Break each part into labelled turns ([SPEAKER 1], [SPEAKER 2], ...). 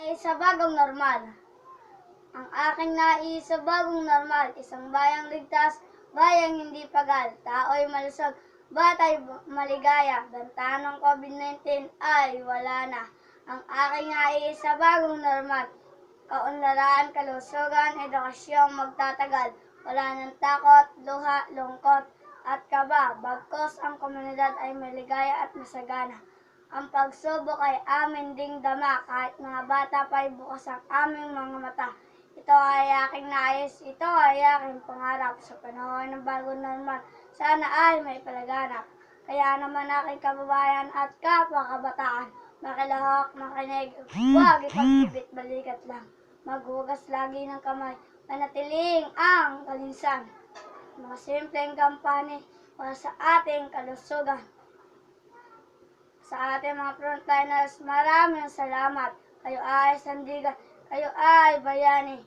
[SPEAKER 1] nais sa bagong normal. Ang aking nais sa bagong normal, isang bayang ligtas, bayang hindi pagal, tao'y malusog, batay maligaya, banta ng COVID-19 ay wala na. Ang aking nais sa bagong normal, kaunlaran, kalusugan, edukasyong magtatagal, wala ng takot, luha, lungkot, at kaba, bagkos ang komunidad ay maligaya at masagana. Ang pagsubok ay amin ding dama, kahit mga bata pa'y bukas ang aming mga mata. Ito ay aking nais, ito ay aking pangarap sa panahon ng bagong normal. Sana ay may palaganap. Kaya naman aking kababayan at kapwa-kabataan, makilahok, makinig, huwag ipagpibit balikat lang. Maghugas lagi ng kamay, manatiling ang kalinsan. Mga simpleng kampanya para sa ating kalusugan. Sa ating mga frontliners, maraming salamat. Kayo ay sandigan, kayo ay bayani.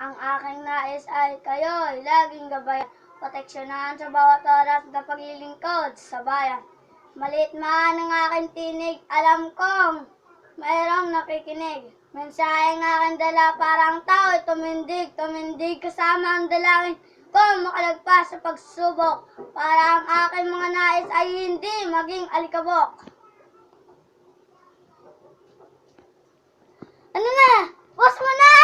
[SPEAKER 1] Ang aking nais ay kayo'y laging gabayan, proteksyonan sa bawat oras na paglilingkod sa bayan. Maliit man ang aking tinig, alam kong mayroong nakikinig. Mensaheng aking dala parang tao'y tumindig kasama ang dalangin kung makalagpas sa pagsubok, para ang aking mga nais ay hindi maging alikabok. Ano na? Boss mo na!